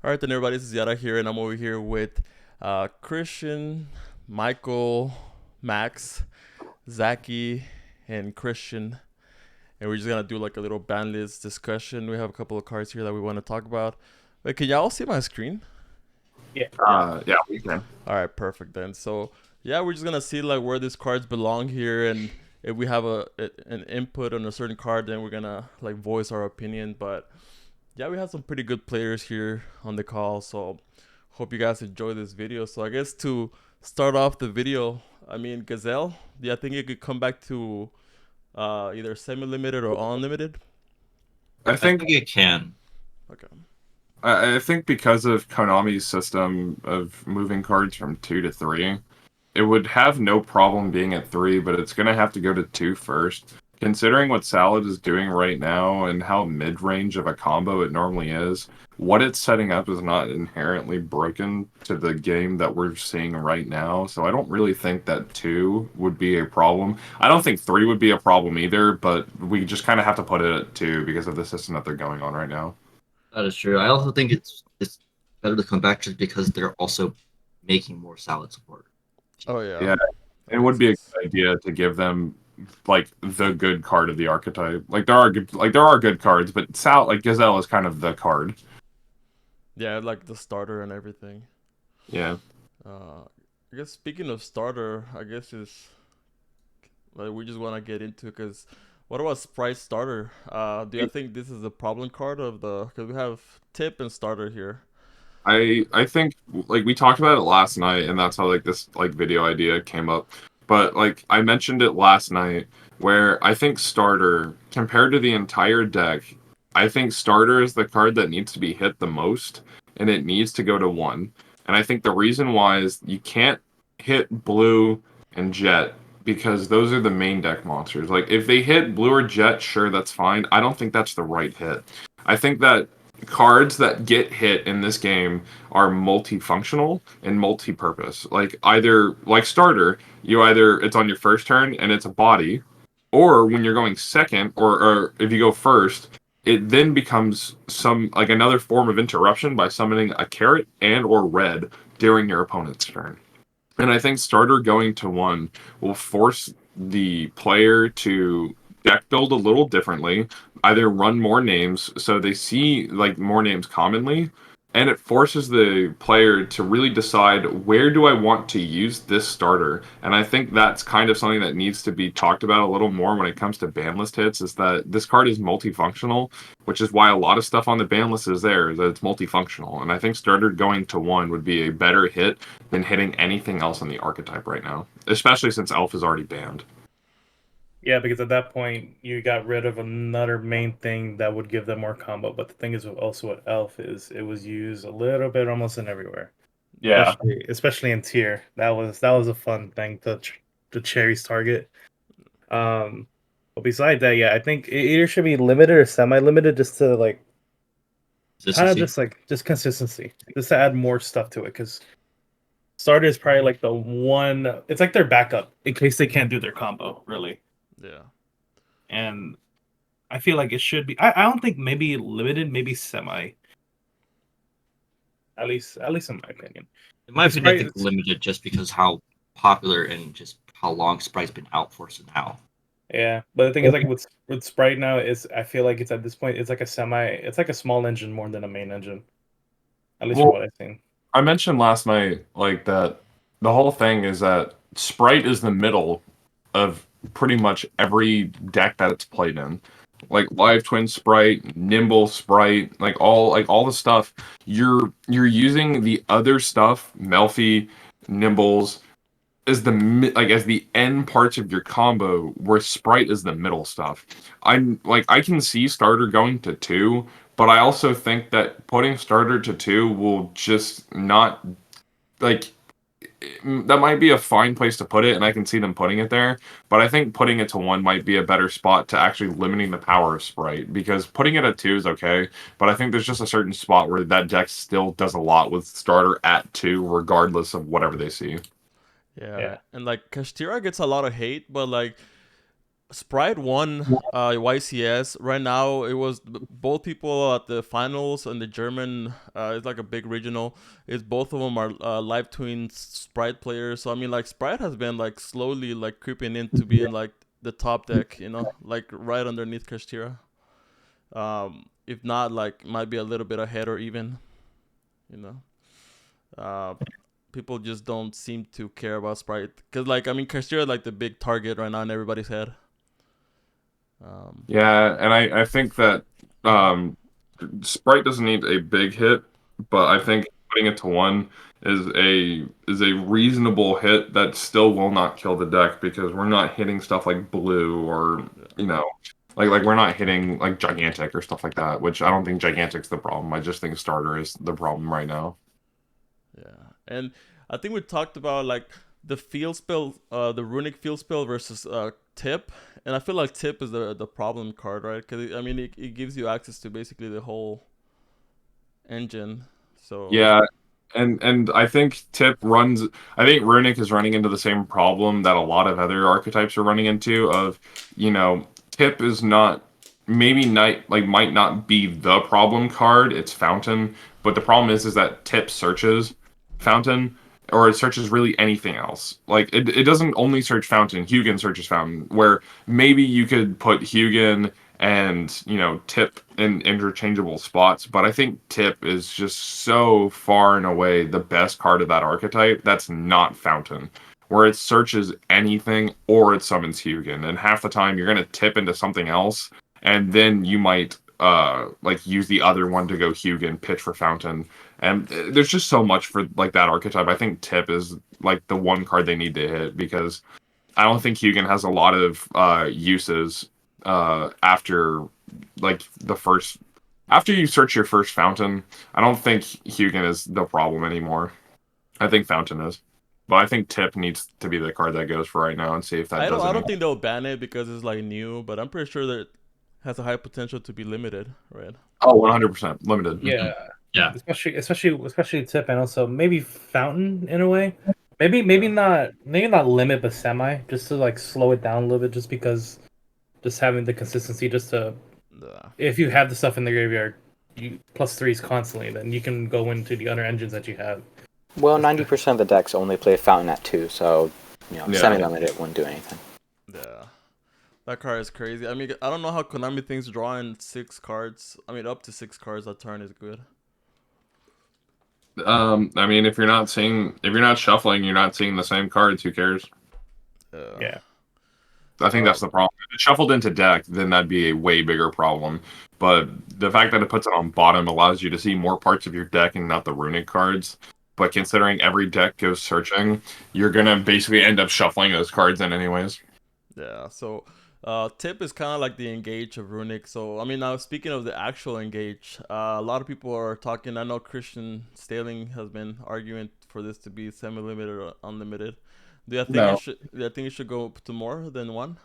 All right, then everybody, this is Yara here, and I'm over here with Christian, Michael, Max, Zaky, and Christian, and we're just gonna do like a little ban list discussion. We have a couple of cards here that we want to talk about. Wait, can y'all see my screen? Yeah. Yeah. Yeah, we can. All right, perfect then. So yeah, we're just gonna see like where these cards belong here, and if we have an input on a certain card, then we're gonna like voice our opinion. But yeah, we have some pretty good players here on the call, so hope you guys enjoy this video. So I guess to start off the video, I mean Gazelle, do you think it could come back to either semi-limited or unlimited? I I think think it can. Okay. I think because of Konami's system of moving cards from 2 to 3, it would have no problem being at 3, but it's gonna have to go to 2 first. Considering what Salad is doing right now and how mid-range of a combo it normally is, what it's setting up is not inherently broken to the game that we're seeing right now. So I don't really think that 2 would be a problem. I don't think 3 would be a problem either, but we just kind of have to put it at 2 because of the system that they're going on right now. That is true. I also think it's better to come back just because they're also making more salad support. Oh yeah, Yeah, that it makes would be a sense. good idea to give them like the good card of the archetype. Like there are good cards, but like Gazelle is kind of the card. Yeah, like the starter and everything. Yeah. I guess speaking of starter, I guess is like we just want to get into because what about Sprite starter? Do you think this is a problem card of the? Because we have tip and starter here. I think like we talked about it last night, and that's how like this like video idea came up. But like I mentioned it last night, where I think starter compared to the entire deck, I think starter is the card that needs to be hit the most, and it needs to go to 1. And I think the reason why is you can't hit blue and jet because those are the main deck monsters. Like if they hit blue or jet, sure, that's fine. I don't think that's the right hit. I think that cards that get hit in this game are multifunctional and multi-purpose. Like either like starter, you either it's on your first turn and it's a body, or when you're going second, or if you go first, it then becomes some like another form of interruption by summoning a carrot and or red during your opponent's turn. And I think starter going to 1 will force the player to deck build a little differently, either run more names so they see like more names commonly, and it forces the player to really decide where do I want to use this starter. And I think that's kind of something that needs to be talked about a little more when it comes to ban list hits is that this card is multifunctional, which is why a lot of stuff on the ban list is there, is that it's multifunctional. And I think starter going to 1 would be a better hit than hitting anything else on the archetype right now, especially since Elf is already banned. Yeah, because at that point you got rid of another main thing that would give them more combo. But the thing is also with Elf is it was used a little bit almost in everywhere, Yeah. especially in tier. That was a fun thing to Cherry's target. But besides that, yeah, I think it either should be limited or semi-limited, just to like kind of Consistency. just consistency, just to add more stuff to it. Because starter is probably like the one. It's like their backup in case they can't do their combo really, Yeah. and I feel like it should be. I don't think maybe limited, maybe semi. At least in my opinion. In my Because opinion, I Sprite, think limited just because how popular and just how long Sprite's been out for so now. yeah. But the thing is, like with Sprite now, is I feel like it's at this point, it's like a semi. It's like a small engine more than a main engine. At least from Well, what I've seen. I mentioned last night like that the whole thing is that Sprite is the middle of pretty much every deck that it's played in. Like Live Twin Sprite, Nimble Sprite, like all the stuff. You're using the other stuff, Melfi, Nimbles, as as the end parts of your combo, where Sprite is the middle stuff. I can see starter going to 2, but I also think that putting starter to 2 will just not like that might be a fine place to put it, and I can see them putting it there. But I think putting it to 1 might be a better spot to actually limiting the power of Sprite, because putting it at 2 is okay, but I think there's just a certain spot where that deck still does a lot with starter at 2, regardless of whatever they see. Yeah. Yeah. And like Kashtira gets a lot of hate, but like Sprite won YCS. Right now, it was both people at the finals and the German. It's like a big regional. It's both of them are live twin Sprite players. So I mean, like Sprite has been like slowly like creeping into being like the top deck. You know, like right underneath Kashtira. If not, like might be a little bit ahead or even. You know, people just don't seem to care about Sprite because like I mean, Kashtira is like the big target right now in everybody's head. Yeah, and I think that um, Sprite doesn't need a big hit, but I think putting it to 1 is a reasonable hit that still will not kill the deck because we're not hitting stuff like blue or you know like we're not hitting like gigantic or stuff like that, which I don't think gigantic's the problem. I just think starter is the problem right now. Yeah, and I think we talked about like the field spell, the runic field spell versus tip, and I feel like tip is the problem card, right? Because I mean, it gives you access to basically the whole engine. So Yeah, and I think Tip runs. I think Runic is running into the same problem that a lot of other archetypes are running into. Of Tip is not maybe not like might not be the problem card. It's Fountain, but the problem is that Tip searches Fountain or it searches really anything else. Like it doesn't only search Fountain. Hugin searches Fountain, where maybe you could put Hugin and Tip in interchangeable spots, but I think Tip is just so far and away the best card of that archetype that's not Fountain, where it searches anything or it summons Hugin, and half the time you're gonna tip into something else, and then you might like use the other one to go Hugin, pitch for Fountain, and there's just so much for like that archetype. I think Tip is like the one card they need to hit because I don't think Hugin has a lot of uses after like the first after you search your first Fountain. I don't think Hugin is the problem anymore. I think Fountain is, but I think Tip needs to be the card that goes for right now and see if that does I don't anything. think they'll ban it because it's like new, but I'm pretty sure that it has a high potential to be limited, right? Oh, 100% limited. Yeah, Yeah. especially tip and also maybe fountain in a way. Maybe not limit but semi just to like slow it down a little bit just because just having the consistency just to Yeah. if you have the stuff in the graveyard you +3s constantly then you can go into the other engines that you have. Well, 90% of the decks only play Fountain at 2, so Yeah. semi-limited wouldn't do anything. Yeah. That card is crazy. I mean, I don't know how Konami thinks drawing 6 cards. I mean, up to 6 cards a turn is good. I mean, if you're not shuffling, you're not seeing the same cards. Who cares? Yeah. I think that's the problem. If it shuffled into deck, then that'd be a way bigger problem. But the fact that it puts it on bottom allows you to see more parts of your deck and not the runic cards. But considering every deck goes searching, you're gonna basically end up shuffling those cards in anyways. Yeah, so Tip is kind of like the Engage of Runic. So, I mean, now speaking of the actual Engage, a lot of people are talking. I know Christian Staling has been arguing for this to be semi-limited or unlimited. Do you think No. it should go to more than 1?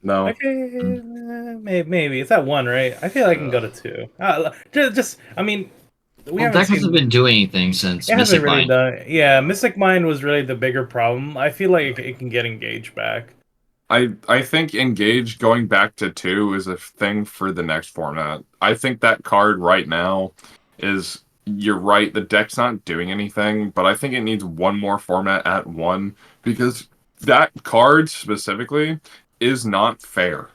No. Okay, maybe it's at 1, right? I feel like I can go to 2. Just I mean, Well, deck hasn't been doing anything since it hasn't Mystic really Mind. done. Yeah, Mystic Mind was really the bigger problem. I feel like it can get engaged back. I think Engage going back to 2 is a thing for the next format. I think that card right now is, you're right, the deck's not doing anything, but I think it needs one more format at 1 because that card specifically is not fair.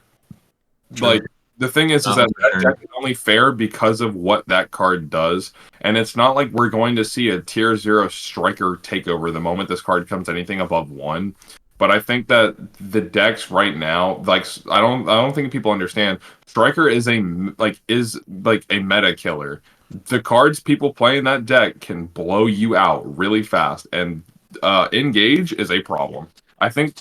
True. Like, the thing is that deck is only fair because of what that card does, and it's not like we're going to see a tier 0 striker takeover the moment this card comes anything above 1. But I think that the decks right now, like I don't think people understand. Striker is a meta killer. The cards people play in that deck can blow you out really fast, and Engage is a problem. I think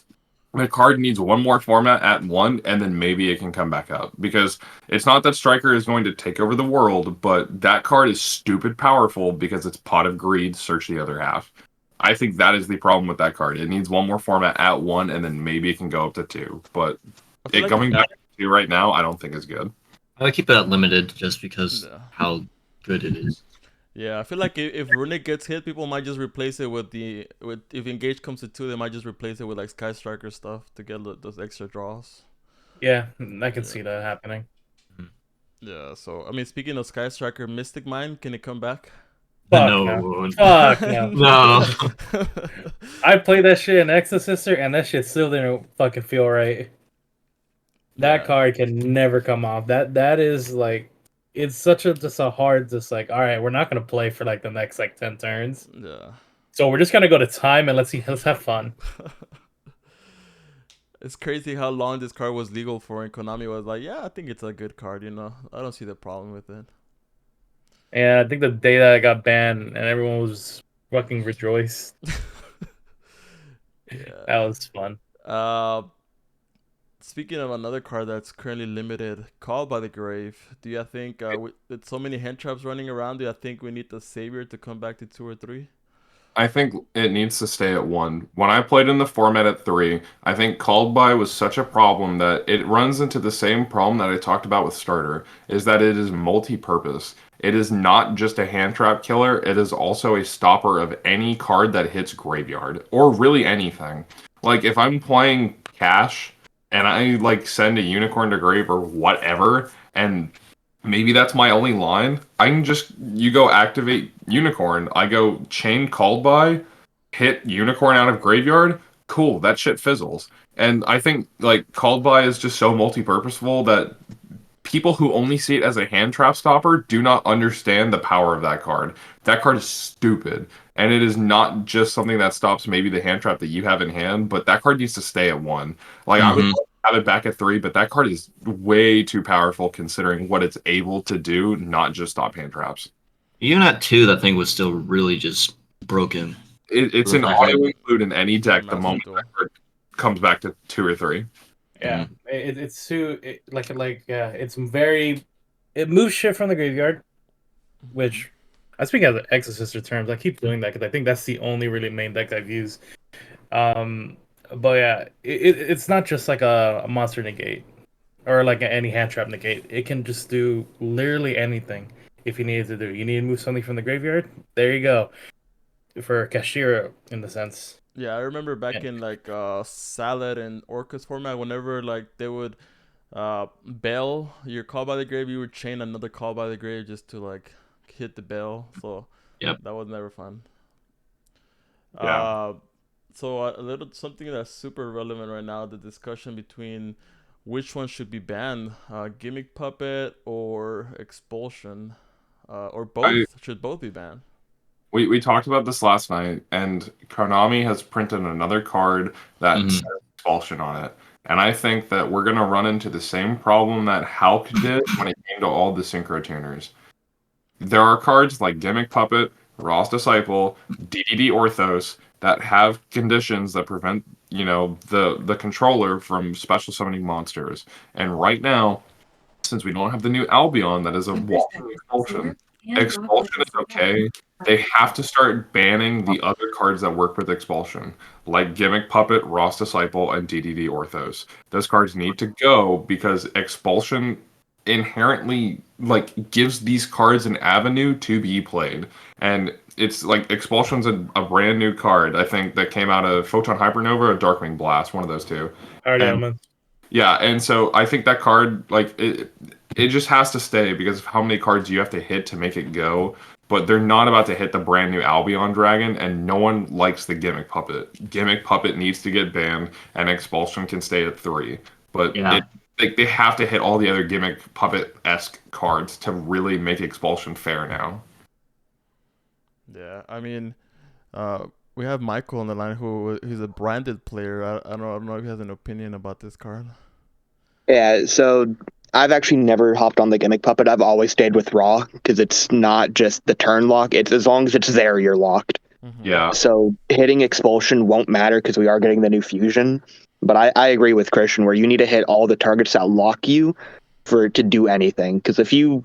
the card needs one more format at 1, and then maybe it can come back up. Because it's not that Striker is going to take over the world, but that card is stupid powerful because it's Pot of Greed, search the other half. I think that is the problem with that card. It needs one more format at 1, and then maybe it can go up to 2. But it coming back to 2 right now, I don't think is good. I would keep it at limited just because Yeah. how good it is. Yeah, I feel like if Runic gets hit, people might just replace it with if Engage comes to 2, they might just replace it with like Sky Striker stuff to get those extra draws. Yeah, I can Yeah. see that happening. Yeah, so I mean, speaking of Sky Striker, Mystic Mine, can it come back? Fuck no. No. Fuck no. No. I played that shit in Exorcister, and that shit still didn't fucking feel right. That Yeah. card can never come off. That is like, it's such a just a hard, just like, all right, we're not gonna play for like the next like 10 turns, Yeah. so we're just gonna go to time and let's have fun. It's crazy how long this card was legal for, and Konami was like, "Yeah, I think it's a good card. I don't see the problem with it." And I think the day that I got banned, and everyone was fucking rejoiced. Yeah. That was fun. Uh, Speaking of another card that's currently limited, Called by the Grave. Do you think with so many hand traps running around, do you think we need the Savior to come back to 2 or 3? I think it needs to stay at 1. When I played in the format at 3, I think called by was such a problem that it runs into the same problem that I talked about with starter, is that it is multi-purpose. It is not just a hand trap killer, it is also a stopper of any card that hits graveyard, or really anything. Like if I'm playing cash and I like send a unicorn to grave or whatever, and maybe that's my only line. I can just you go activate unicorn. I go chain called by, hit unicorn out of graveyard. Cool, that shit fizzles. And I think like called by is just so multi-purposeful that people who only see it as a hand trap stopper do not understand the power of that card. That card is stupid. And it is not just something that stops maybe the hand trap that you have in hand, but that card needs to stay at 1. Like I would Mhm. love to have it back at 3, but that card is way too powerful considering what it's able to do, not just stop hand traps. Even at 2, that thing was still really just broken. It's With an that auto hand. include in any deck the Master moment Duel. that card comes back to 2 or 3. Yeah, it's too yeah, it's very, it moves shit from the graveyard, which I speak as Exorcister terms. I keep doing that because I think that's the only really main deck I've used. Um, but yeah, it's not just like a monster negate or like any hand trap negate. It can just do literally anything if you need it to do. You need to move something from the graveyard. There you go for Kashira in the sense. Yeah, I remember back Yeah. in like Salad and Orcus format, whenever like they would bail your Call by the Grave, you would chain another Call by the Grave just to like hit the bail. So Yep. that was never fun. Yeah. So a little something that's super relevant right now, the discussion between which one should be banned, Gimmick Puppet or Expulsion, or I both. Should both be banned? we talked about this last night, and Konami has printed another card that Mhm. says expulsion on it. And I think that we're going to run into the same problem that Hulk did when it came to all the Synchro Tuners. There are cards like Gimmick Puppet, Ross Disciple, DDD Orthos that have conditions that prevent, the controller from special summoning monsters. And right now, since we don't have the new Albion that is a walking expulsion, expulsion is okay. They have to start banning the other cards that work with expulsion, like Gimmick Puppet, Ross Disciple, and DDD Orthos. Those cards need to go because expulsion inherently like gives these cards an avenue to be played. And it's like expulsion's a brand new card, I think, that came out of Photon Hypernova or Darkwing Blast, one of those two. Already, And man. yeah, and so I think that card, like, it just has to stay because of how many cards you have to hit to make it go. But they're not about to hit the brand new Albion Dragon, and no one likes the Gimmick Puppet. Gimmick Puppet needs to get banned, and Expulsion can stay at 3. But Yeah. they have to hit all the other Gimmick Puppet-esque cards to really make Expulsion fair now. Yeah, I mean, we have Michael on the line who's a branded player. I don't know if he has an opinion about this card. Yeah, so I've actually never hopped on the gimmick puppet. I've always stayed with raw because it's not just the turn lock. It's as long as it's there, you're locked. Mm-hmm. Yeah. So hitting expulsion won't matter because we are getting the new fusion. But I agree with Christian where you need to hit all the targets that lock you for it to do anything. Because if you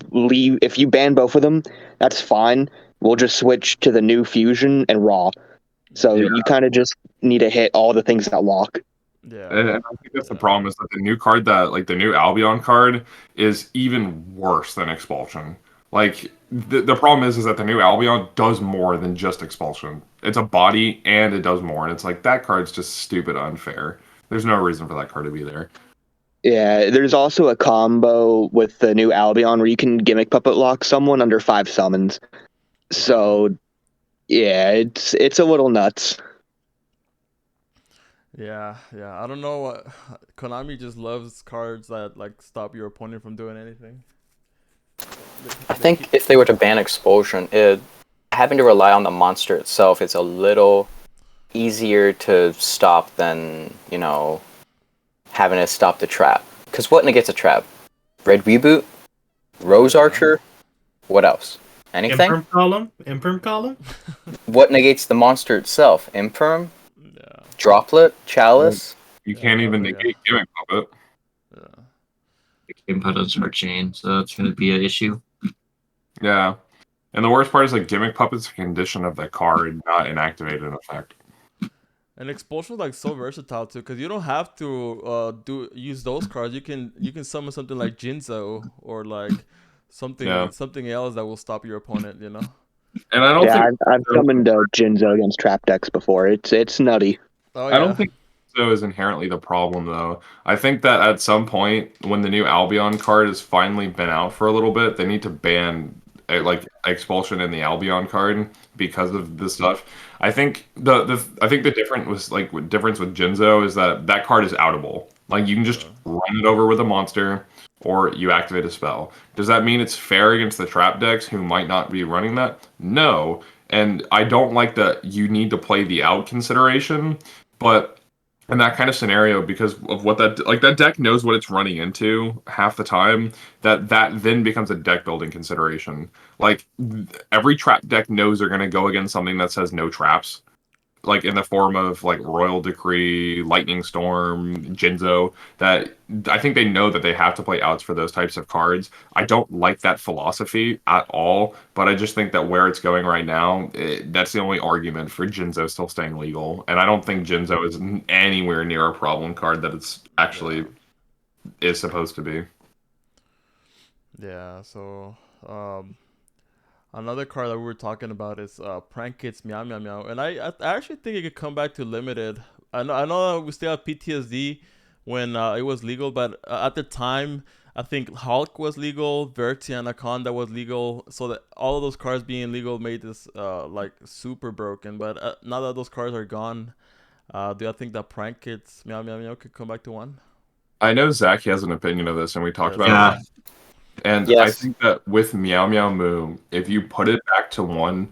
ban both of them, that's fine. We'll just switch to the new fusion and raw. So Yeah. you kind of just need to hit all the things that lock. Yeah. And I think that's the problem is that the new card like the new Albion card is even worse than Expulsion. Like the problem is that the new Albion does more than just Expulsion. It's a body and it does more, and it's like that card's just stupid unfair. There's no reason for that card to be there. Yeah, there's also a combo with the new Albion where you can gimmick puppet lock someone under 5 summons. So yeah, it's a little nuts. Yeah, I don't know what Konami just loves cards that like stop your opponent from doing anything. I think if they were to ban Expulsion, having to rely on the monster itself is a little easier to stop than, having to stop the trap. Because what negates a trap? Red Reboot? Rose Archer? What else? Anything? Imperm column. What negates the monster itself? Imperm? Yeah, Droplet? Chalice? You Yeah, can't even nothing, negate gimmick puppet. yeah. Game puppets are chain, so that's going to be an issue. Yeah. And the worst part is like gimmick puppet's a condition of the card, not an activated effect. And Expulsion is like so versatile too, because you don't have to use those cards. You can summon something like Jinzo or like Yeah. something else that will stop your opponent. And I don't Yeah, think I've summoned Jinzo against trap decks before. It's nutty. Oh I don't yeah. think so is inherently the problem though. I think that at some point when the new Albion card has finally been out for a little bit, they need to ban like Expulsion in the Albion card because of this stuff. I think the difference with Jinzo is that that card is outable. Like you can just run it over with a monster or you activate a spell. Does that mean it's fair against the trap decks who might not be running that? No. And I don't like that you need to play the out consideration, but in that kind of scenario, because of what that deck knows what it's running into half the time, that then becomes a deck building consideration. Like every trap deck knows they're going to go against something that says no traps, like in the form of like Royal Decree, Lightning Storm, Jinzo. That I think they know that they have to play outs for those types of cards. I don't like that philosophy at all, but I just think that where it's going right now, that's the only argument for Jinzo still staying legal. And I don't think Jinzo is anywhere near a problem card that it's actually is supposed to be. Yeah. So another card that we were talking about is Prank Kids Meow Meow Meow, and I actually think it could come back to limited. I know that we still have PTSD when it was legal, but at the time I think Hulk was legal, Verti Anaconda was legal, so that all of those cards being legal made this like super broken. But now that those cards are gone, do you think that Prank Kids Meow Meow Meow could come back to one? I know Zaky has an opinion of this, and we talked Yes. about it. Yeah. And I Yes. think that with Meow Meow Moo, if you put it back to one,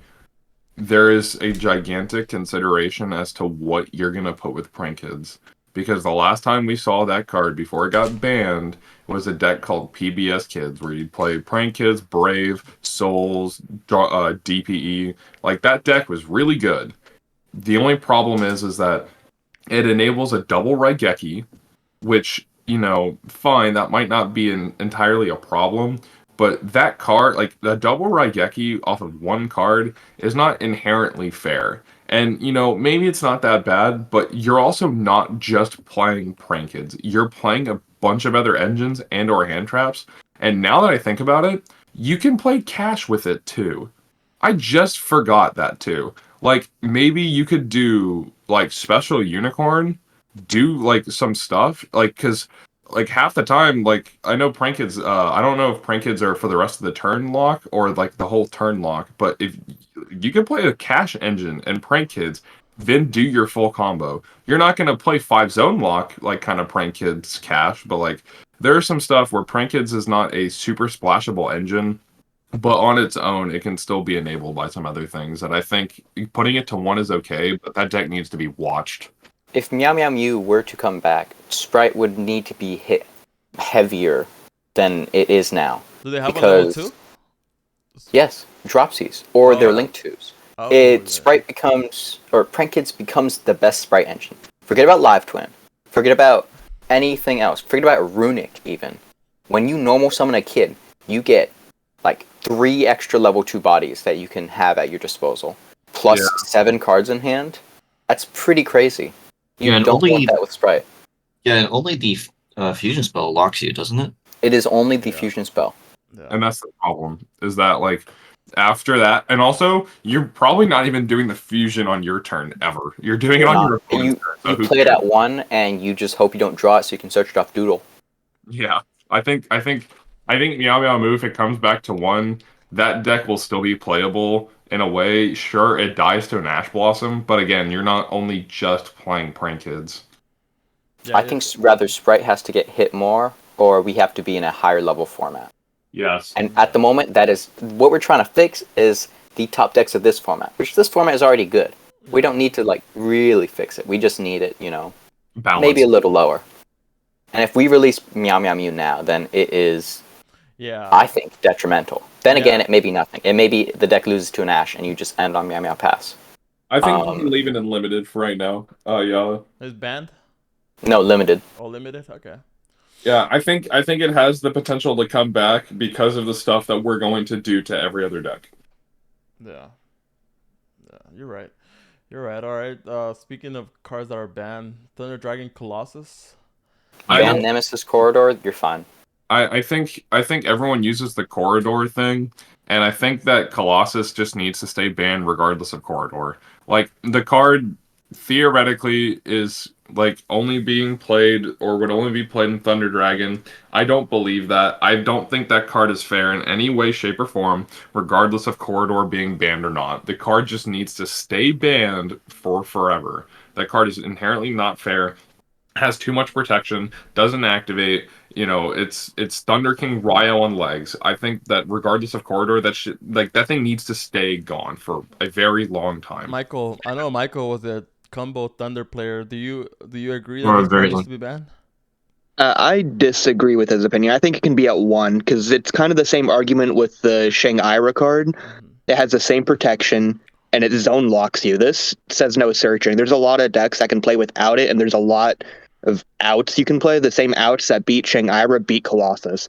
there is a gigantic consideration as to what you're going to put with Prank Kids. Because the last time we saw that card before it got banned was a deck called PBS Kids, where you'd play Prank Kids, Brave, Souls, DPE. Like, that deck was really good. The only problem is that it enables a double Raigeki, which, fine, that might not be entirely a problem, but that card, like the double Raigeki off of one card, is not inherently fair. And, maybe it's not that bad, but you're also not just playing Prank Kids. You're playing a bunch of other engines and or hand traps. And now that I think about it, you can play Cash with it too. I just forgot that too. Like, maybe you could do, like, Special Unicorn, do, like, some stuff. Like, because, like, half the time, like, I know Prank Kids, I don't know if Prank Kids are for the rest of the turn lock or, like, the whole turn lock, but if you can play a Cash engine and Prank Kids, then do your full combo. You're not going to play 5-zone lock, like, kind of Prank Kids Cash, but, like, there's some stuff where Prank Kids is not a super splashable engine, but on its own, it can still be enabled by some other things. And I think putting it to one is okay, but that deck needs to be watched. If Meow Meow Mew were to come back, Sprite would need to be hit heavier than it is now. Do they have a level Because 2? yes, Dropsies or their Oh. Link 2s. Oh, yeah. Sprite becomes, or Prank Kids becomes the best Sprite engine. Forget about Live Twin. Forget about anything else. Forget about Runic even. When you normal summon a kid, you get like 3 extra level 2 bodies that you can have at your disposal, plus 7 cards in hand. That's pretty crazy. You and don't only, want that with Sprite. Yeah, and only the fusion spell locks you, doesn't it? It is only the fusion spell. Yeah. And that's the problem, is that, like, after that, and also, you're probably not even doing the fusion on your turn ever. You're doing it on your opponent's turn. So You who play it cares? at 1, and you just hope you don't draw it so you can search it off Doodle. Yeah, I think Meow Meow Moo, if it comes back to one, that deck will still be playable in a way. Sure, it dies to an Ash Blossom, but again, you're not only just playing Prank Kids. Yeah, I think rather Sprite has to get hit more, or we have to be in a higher level format. Yes. And at the moment, that is what we're trying to fix is the top decks of this format, which this format is already good. We don't need to like really fix it. We just need it, Balance. maybe a little lower. And if we release Meow Meow Mew now, then it is, yeah. I think, detrimental. Then Yeah. again, it may be nothing. It may be the deck loses to an Ash and you just end on Meow Meow Pass. I think you can leave it in limited for right now. Yeah. It's banned. No, limited. Oh, limited. Okay. Yeah, I think it has the potential to come back because of the stuff that we're going to do to every other deck. Yeah. Yeah, you're right. You're right. All right. Speaking of cards that are banned, Thunder Dragon Colossus. Ban Nemesis Corridor, you're fine. I think everyone uses the corridor thing, and I think that Colossus just needs to stay banned regardless of corridor. Like the card theoretically is like only being played or would only be played in Thunder Dragon. I don't believe that. I don't think that card is fair in any way, shape, or form, regardless of corridor being banned or not. The card just needs to stay banned for forever. That card is inherently not fair, has too much protection, doesn't activate. It's Thunder King Ryo on legs. I think that regardless of corridor, that thing needs to stay gone for a very long time. Michael, I know Michael was a combo Thunder player. Do you agree that For a this very card needs long- to be banned? I disagree with his opinion. I think it can be at 1 because it's kind of the same argument with the Shang-Ira card. It has the same protection and it zone locks you. This says no searching. There's a lot of decks that can play without it, and there's a lot of outs you can play. The same outs that beat Shang-Ira beat Colossus.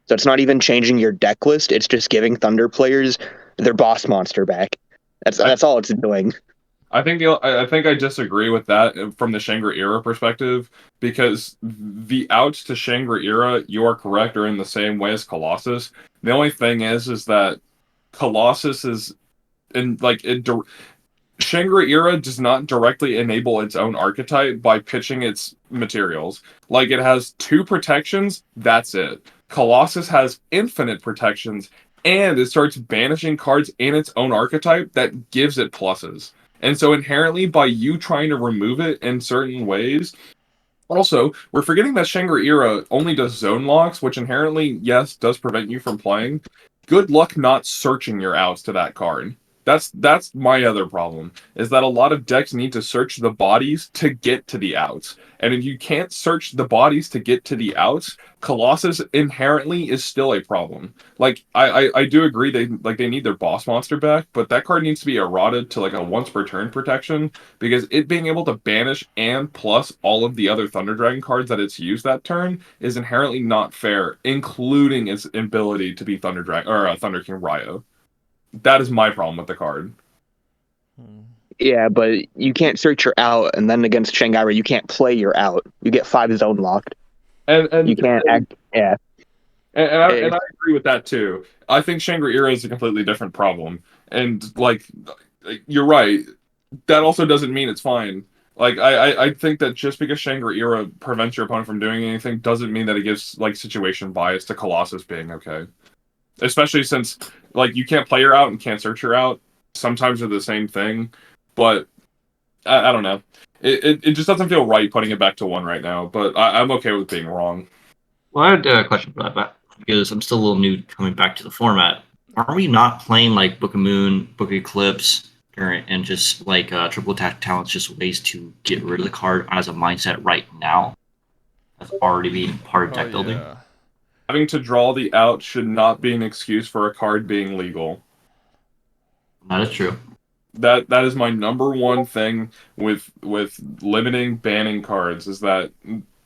So it's not even changing your deck list. It's just giving Thunder players their boss monster back. That's all it's doing. I think I disagree with that from the Shangri-Ira perspective, because the outs to Shangri-Ira, you are correct, are in the same way as Colossus. The only thing is that Colossus is in like Shangri-Ira does not directly enable its own archetype by pitching its materials. Like, it has 2 protections, that's it. Colossus has infinite protections, and it starts banishing cards in its own archetype that gives it pluses. And so inherently, by you trying to remove it in certain ways, also, we're forgetting that Shangri-Ira only does zone locks, which inherently, yes, does prevent you from playing. Good luck not searching your outs to that card. That's my other problem, is that a lot of decks need to search the bodies to get to the outs. And if you can't search the bodies to get to the outs, Colossus inherently is still a problem. Like, I do agree they need their boss monster back, but that card needs to be eroded to like a once per turn protection, because it being able to banish and plus all of the other Thunder Dragon cards that it's used that turn is inherently not fair, including its ability to be Thunder Dragon or Thunder King Ryo. That is my problem with the card. Yeah, but you can't search your out, and then against Shangri, you can't play your out. You get 5 zone locked. And You can't act. Yeah. And I agree with that too. I think Shangri-Ira is a completely different problem. And like, you're right. That also doesn't mean it's fine. Like, I think that just because Shangri-Ira prevents your opponent from doing anything doesn't mean that it gives like situation bias to Colossus being okay. Especially since like you can't play your out and can't search your out. Sometimes they're the same thing, but I don't know. It just doesn't feel right putting it back to 1 right now. But I'm okay with being wrong. Well, I had a question for that, but because I'm still a little new coming back to the format. Are we not playing like Book of Moon, Book of Eclipse, and just like triple attack talents, just ways to get rid of the card as a mindset right now? That's already being part of deck building. Yeah. Having to draw the out should not be an excuse for a card being legal. That is true. That is my number one thing with limiting banning cards, is that,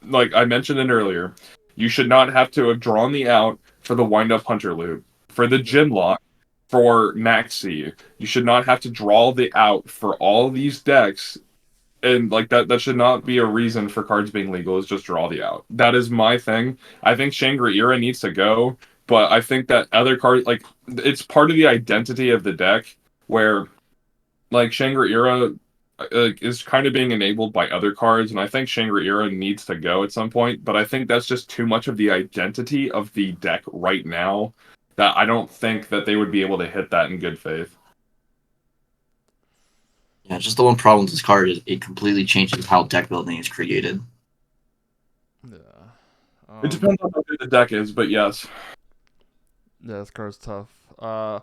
like I mentioned it earlier, you should not have to have drawn the out for the wind up hunter loop, for the gym lock, for Maxi. You should not have to draw the out for all these decks, and like that should not be a reason for cards being legal, is just draw the out. That is my thing. I think Shangri-Ira needs to go, but I think that other cards, like, it's part of the identity of the deck, where like Shangri-Ira is kind of being enabled by other cards, and I think Shangri-La needs to go at some point. But I think that's just too much of the identity of the deck right now that I don't think that they would be able to hit that in good faith. Yeah, just the one problem with this card is it completely changes how deck building is created. Yeah. It depends on how good the deck is, but yes. Yeah, this card's tough. Yeah.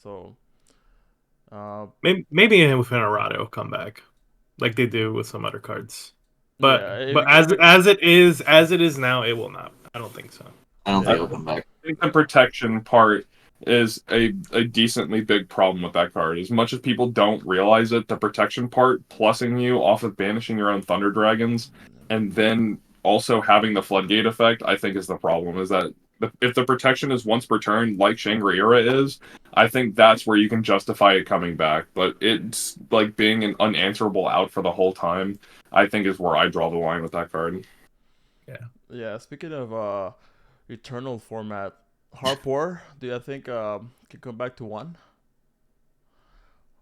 So. Maybe with Inarado will come back, like they do with some other cards. But yeah, but as it is now, it will not. I don't think so. I don't Yeah. think it'll come back. I think the protection part is a decently big problem with that card. As much as people don't realize it, the protection part plussing you off of banishing your own Thunder Dragons and then also having the floodgate effect, I think is the problem. Is that if the protection is once per turn, like Shangri-La is, I think that's where you can justify it coming back. But it's like being an unanswerable out for the whole time, I think is where I draw the line with that card. Yeah. Speaking of Eternal format, Harpor, do you think can come back to 1?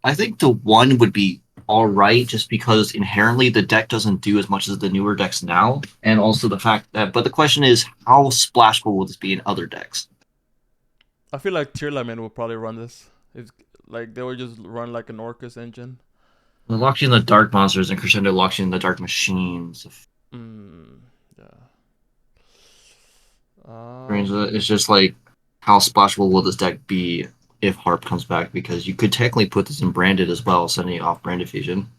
I think the 1 would be all right, just because inherently the deck doesn't do as much as the newer decks now, and also the fact that. But the question is, how splashable will this be in other decks? I feel like Tearlaman will probably run this. It's like they would just run like an Orcus engine. It locks you in the dark monsters, and Crescendo locks you in the dark machines. Yeah. It's just like, how splashable will this deck be if Harp comes back? Because you could technically put this in Branded as well, sending it off Branded Fusion.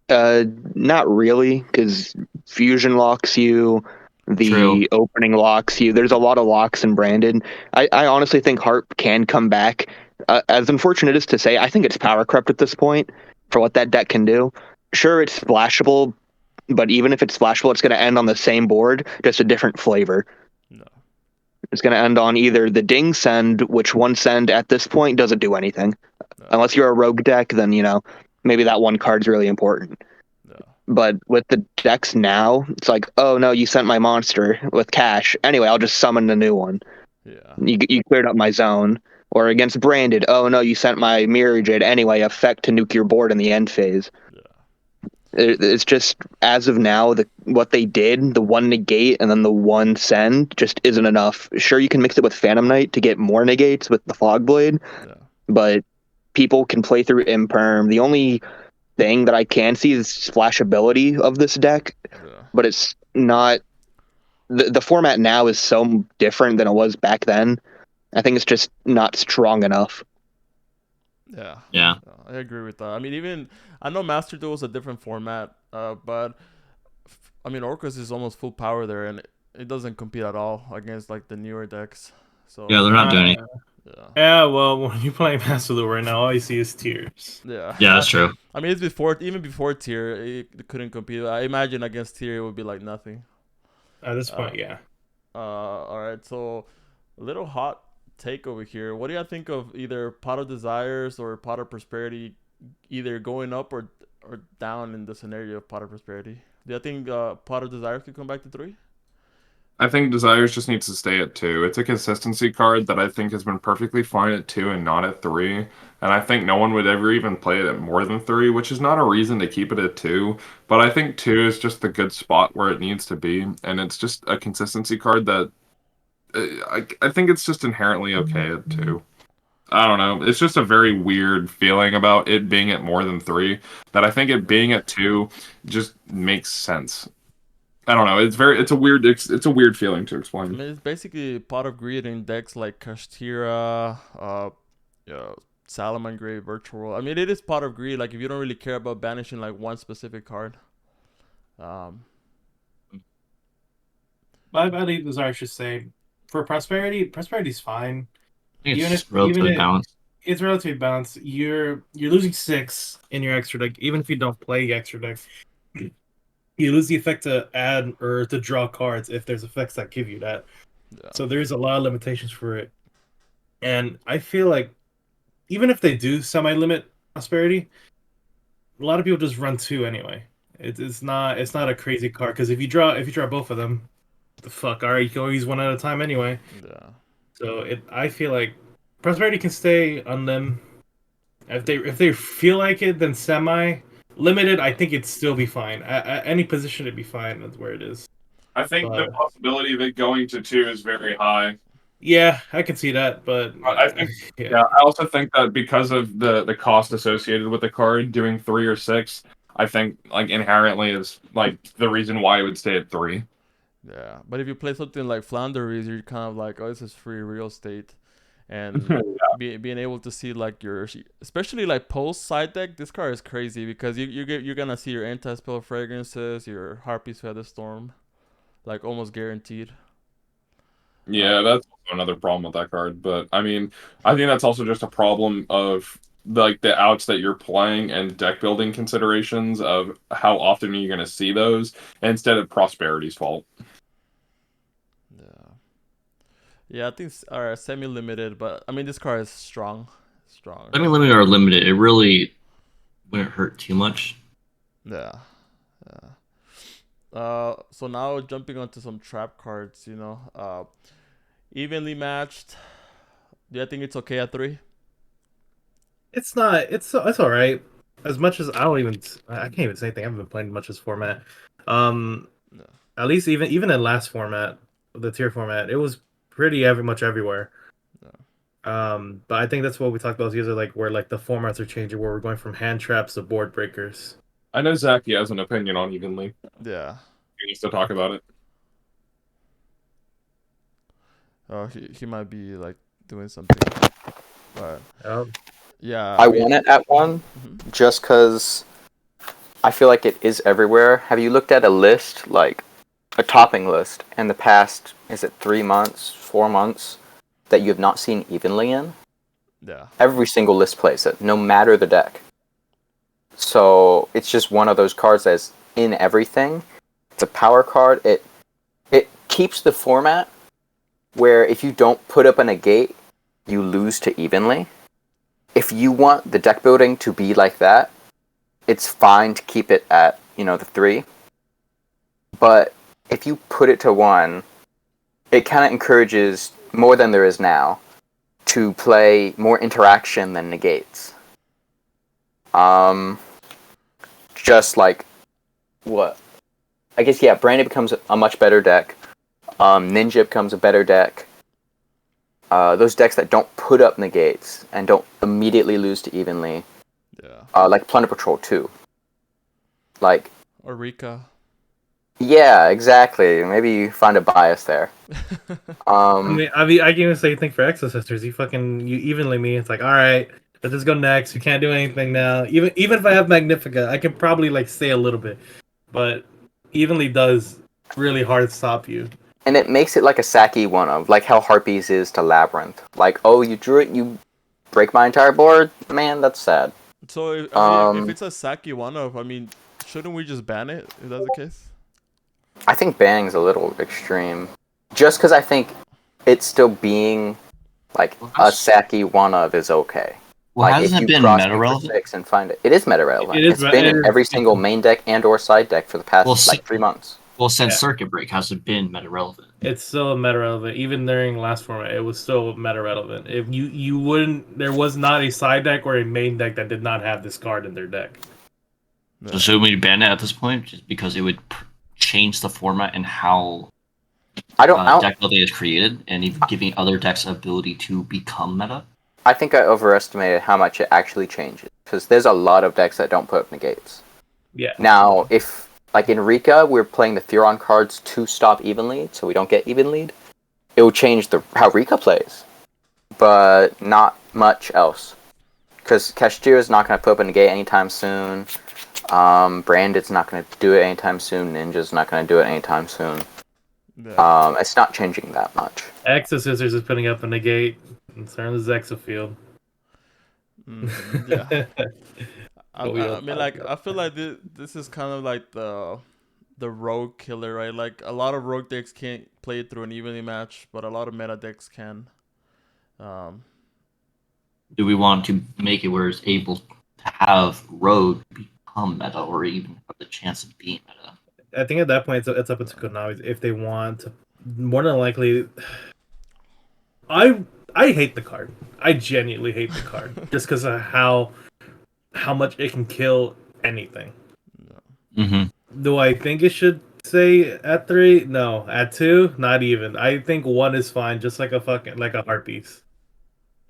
Not really, because fusion locks you, the True. opening locks you. There's a lot of locks in Brandon. I honestly think Harp can come back. As unfortunate as to say, I think it's power crept at this point for what that deck can do. Sure, it's splashable, but even if it's splashable, it's going to end on the same board, just a different flavor. No. It's going to end on either the Ding Send, which one send at this point doesn't do anything. No. Unless you're a rogue deck, then, maybe that one card's really important. No. But with the decks now, it's like, oh no, you sent my monster with cash. Anyway, I'll just summon a new one. Yeah. You cleared up my zone. Or against Branded, oh no, you sent my Mirror Jade. Anyway, effect to nuke your board in the end phase. Yeah. It's just, as of now, what they did, the one negate and then the one send, just isn't enough. Sure, you can mix it with Phantom Knight to get more negates with the Fogblade, Yeah. but people can play through Imperm. The only thing that I can see is splashability of this deck, but it's not. The format now is so different than it was back then. I think it's just not strong enough. Yeah. Yeah. I agree with that. I mean, I know Master Duel is a different format, but I mean, Orcus is almost full power there, and it doesn't compete at all against like the newer decks. So Yeah, they're not doing it. Yeah, well, when you play Master Duel right now, all you see is tears. Yeah. Yeah, that's true. I mean, even before tier, it couldn't compete. I imagine against tier it would be like nothing. At this point, yeah. All right, so a little hot take over here. What do you think of either Pot of Desires or Pot of Prosperity, either going up or down in the scenario of Pot of Prosperity? Do you think Pot of Desires could come back to 3? I think Desires just needs to stay at 2. It's a consistency card that I think has been perfectly fine at 2 and not at 3. And I think no one would ever even play it at more than 3, which is not a reason to keep it at 2. But I think 2 is just the good spot where it needs to be. And it's just a consistency card that I think it's just inherently okay at 2. I don't know. It's just a very weird feeling about it being at more than 3 that I think it being at 2 just makes sense. I don't know. It's a weird feeling to I explain. mean, it's basically Pot of Greed in decks like Kashtira, Salamangreat, Virtual. I mean, it is Pot of Greed. Like, if you don't really care about banishing like one specific card. I think Desire should say for Prosperity's fine. It's relatively balanced. It's relatively balanced. You're losing 6 in your extra deck, even if you don't play extra deck. You lose the effect to add or to draw cards if there's effects that give you that. Yeah. So there's a lot of limitations for it. And I feel like even if they do semi-limit Prosperity, a lot of people just run 2 anyway. It's not a crazy card because if you draw both of them, the fuck, all right, you can always one at a time anyway. Yeah. So I feel like Prosperity can stay on them. If they feel like it, then semi. Limited, I think it'd still be fine. At any position, it'd be fine. That's where it is. I think the But possibility of it going to 2 is very high. yeah, I can see that. But I think, yeah, I also think that because of the cost associated with the card, doing 3 or 6, I think like inherently is like the reason why it would stay at 3. Yeah, but if you play something like Flanders, you're kind of like, oh, this is free real estate, and being able to see like your, especially like post side deck, this card is crazy because you're gonna see your anti-spell fragrances, your Harpy's Feather Storm, like almost guaranteed. Yeah, that's also another problem with that card. But I mean, I think that's also just a problem of like the outs that you're playing and deck building considerations of how often are you going to see those instead of Prosperity's fault. Yeah, yeah, I think semi-limited, but I mean this card is strong. Semi-limited or limited, it really wouldn't hurt too much. Yeah, yeah. So now jumping onto some trap cards, evenly matched. Do you think it's okay at 3? it's not. It's all right. As much as I can't even say anything. I haven't been playing much this format. No. At least even in last format, the tier format, it was pretty much everywhere. But I think that's what we talked about. These are like where like the formats are changing, where we're going from hand traps to board breakers. I know Zaky has an opinion on evenly. Yeah. He needs to talk about it. Oh, he might be like doing something. But yeah. I want it at 1 just because I feel like it is everywhere. Have you looked at a list, like a topping list, in the past, is it 3 months, 4 months, that you have not seen evenly in? Yeah. Every single list plays it, no matter the deck. So it's just one of those cards that's in everything. It's a power card. It keeps the format where if you don't put up a negate, you lose to evenly. If you want the deck building to be like that, it's fine to keep it at, the 3. But if you put it to 1, it kind of encourages, more than there is now, to play more interaction than negates. Just like, what? I guess, yeah, Brandy becomes a much better deck. Ninja becomes a better deck. Those decks that don't put up negates and don't immediately lose to evenly. Yeah. Like Plunder Patrol 2. Like, Eureka. yeah, exactly. Maybe you find a bias there. I can even say thing for Exo Sisters. You evenly me. It's like, all right, let's just go next. We can't do anything now. Even if I have Magnifica, I can probably like stay a little bit, but evenly does really hard stop you. And it makes it like a Zaky one of, like how Harpies is to Labyrinth. Like, oh, you drew it, you break my entire board? Man, that's sad. So if it's a Zaky one-of, I mean, shouldn't we just ban it if that's the case? I think banning's a little extreme. Just because I think it's still being like a Zaky one-of is okay. Well, like, hasn't if it you been cross meta relevant? 6 and find it. It is meta relevant. It's been in every single main deck and or side deck for the past 3 months. Well, since Circuit Break hasn't been meta relevant. It's still meta relevant. Even during last format, it was still meta relevant. If you wouldn't, there was not a side deck or a main deck that did not have this card in their deck. So should we ban it at this point, just because it would change the format and how deck building is created, and even giving other decks ability to become meta? I think I overestimated how much it actually changes, because there's a lot of decks that don't put up negates. Yeah. Now, if, like in Rika, we're playing the Theron cards to stop even lead, so we don't get even lead, it will change how Rika plays. But not much else. Because Cashier is not going to put up a negate anytime soon. Branded's not going to do it anytime soon. Ninja's not going to do it anytime soon. Yeah. It's not changing that much. Exo Sisters is putting up a negate in terms of Exofield. Yeah. I mean, like, I feel like this is kind of like the rogue killer, right? Like, a lot of rogue decks can't play it through an evenly match, but a lot of meta decks can. Do we want to make it where it's able to have rogue become meta, or even have the chance of being meta? I think at that point it's up to Konami if they want to. More than likely, I I hate the card. I genuinely hate the card just because of how much it can kill anything. Mm-hmm. Do I think it should say at 3? No. At 2? Not even. I think 1 is fine, just like a fucking like a heart piece.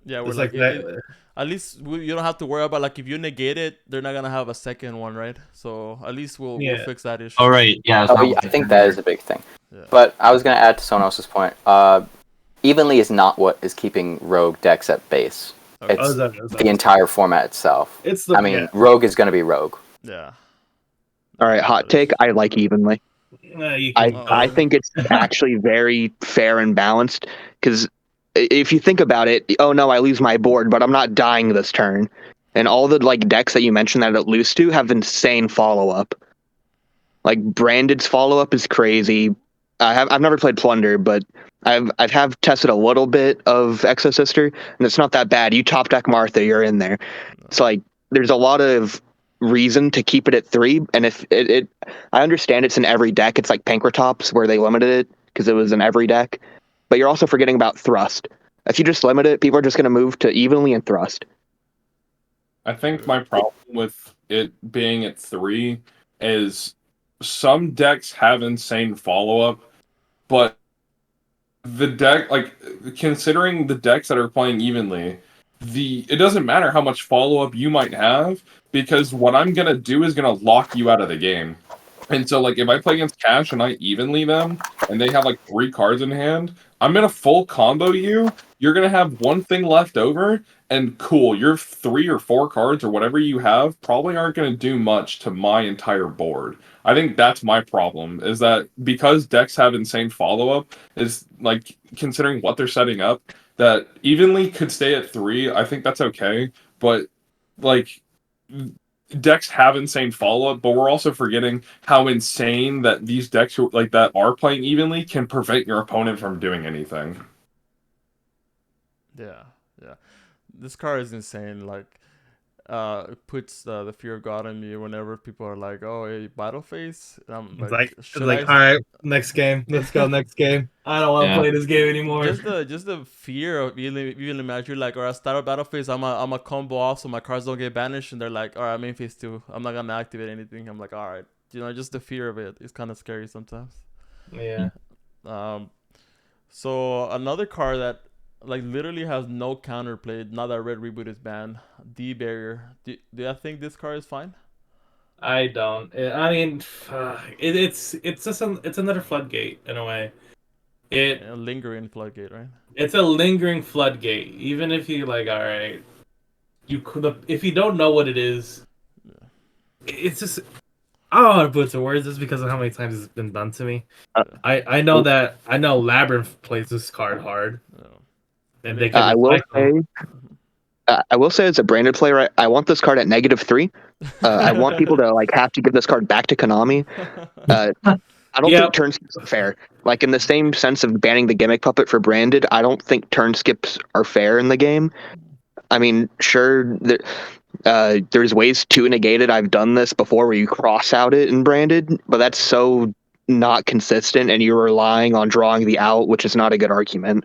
Yeah, we're It's like like that. at least you don't have to worry about like if you negate it, they're not gonna have a second one, right? So at least we'll Yeah. fix that issue. All right. Yeah. Oh, yeah, I think that is a big thing. Yeah. But I was going to add to someone else's point. Evenly is not what is keeping Rogue decks at base. Okay. It's Is that- the entire format itself. It's the I mean, Rogue is going to be Rogue. Yeah. All right, hot take. I like evenly. you I can, I think it's actually very fair and balanced because if you think about it, oh no, I lose my board, but I'm not dying this turn, and all the like decks that you mentioned that it lose to have insane follow up. Like Branded's follow up is crazy. I've never played Plunder, but I've tested a little bit of Exo Sister, and it's not that bad. You top deck Martha, you're in there. It's like there's a lot of reason to keep it at 3, and if it I understand it's in every deck. It's like Pankratops where they limited it because it was in every deck, but you're also forgetting about Thrust. If you just limit it, people are just going to move to evenly and Thrust. I think my problem with it being at 3 is some decks have insane follow up, but the deck, like considering the decks that are playing evenly, it doesn't matter how much follow up you might have because what I'm gonna do is gonna lock you out of the game. And so, like, if I play against Cash and I evenly them, and they have like 3 cards in hand, I'm gonna full combo you. You're gonna have one thing left over, and cool, your 3 or 4 cards or whatever you have probably aren't gonna do much to my entire board. I think that's my problem, is that because decks have insane follow up, is like considering what they're setting up, that evenly could stay at 3. I think that's okay, but like decks have insane follow up, but we're also forgetting how insane that these decks like that are playing evenly can prevent your opponent from doing anything. Yeah. This card is insane. Like, it puts the fear of God in me whenever people are like, "Oh, hey, battle phase." I'm it's like all right, next game. Let's go next game. I don't want to play this game anymore. Just the fear of even imagine like, or I start a battle phase, I'm a combo off, so my cards don't get banished, and they're like, "All right, main phase 2. I'm not gonna activate anything." I'm like, "All right," just the fear of it is kind of scary sometimes. Yeah. So another card that like literally has no counterplay now that Red Reboot is banned, D Barrier. Do you think this card is fine? I don't. I mean, it's just it's another floodgate in a way. A lingering floodgate, right? It's a lingering floodgate. Even if you like, all right, you could if you don't know what it is, it's just I don't know how to put it to words just because of how many times it's been done to me. I know Labyrinth plays this card hard, and they can. I will say it's a branded player. I want this card at -3. I want people to like have to give this card back to Konami. I don't think turn skips are fair. Like in the same sense of banning the gimmick puppet for branded, I don't think turn skips are fair in the game. I mean, sure, there's ways to negate it. I've done this before where you cross out it in branded, but that's so not consistent, and you're relying on drawing the out, which is not a good argument.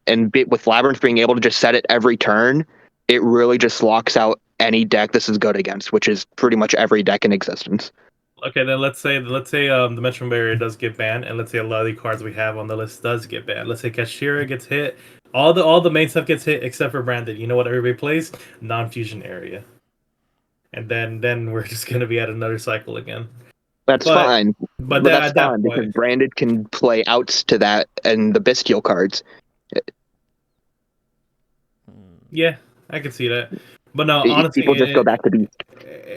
With Labyrinth being able to just set it every turn, it really just locks out any deck this is good against, which is pretty much every deck in existence. Okay, then let's say the Dimensional Barrier does get banned, and let's say a lot of the cards we have on the list does get banned. Let's say Kashira gets hit, all the main stuff gets hit except for Branded. You know what everybody plays? Non-fusion area, and then we're just gonna be at another cycle again. That's fine, but that's fine because Branded can play outs to that and the Bestial cards. Yeah, I can see that. But no, honestly, people just go back to Beast.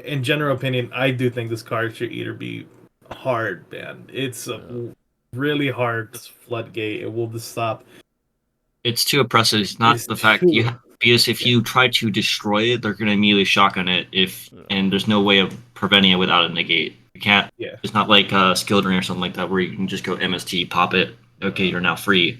In general opinion, I do think this card should either be hard banned. It's a really hard floodgate. It will just stop. It's too oppressive. It's not the fact because if you try to destroy it, they're going to immediately shotgun it. And there's no way of preventing it without a negate. You can't. Yeah. It's not like Skill Drain or something like that where you can just go MST, pop it. Okay, you're now free.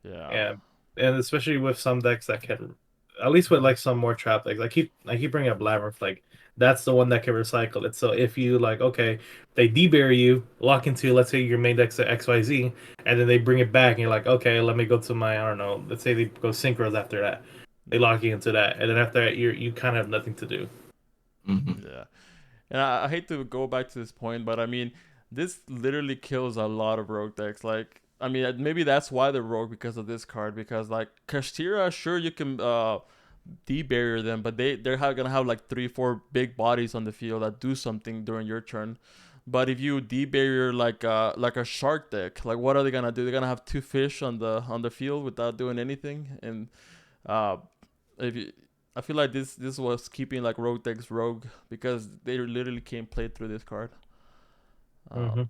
Yeah. And especially with some decks that can at least with like some more trap decks. I keep bringing up Labyrinth. Like that's the one that can recycle it. So if you like, okay, they debury you, lock into let's say your main deck's XYZ, and then they bring it back, and you're like, okay, let me go to my I don't know. Let's say they go synchros after that. They lock you into that, and then after that, you kind of have nothing to do. Mhm. Yeah. And I hate to go back to this point, but I mean, this literally kills a lot of rogue decks. Like, I mean, maybe that's why they're rogue because of this card. Because like Kashtira, sure you can debarrier them, but gonna have like 3-4 big bodies on the field that do something during your turn. But if you debarrier like a shark deck, like what are they gonna do? They're gonna have 2 fish on the field without doing anything. And uh, if you, I feel like this was keeping like rogue decks rogue because they literally can't play through this card. Mm-hmm.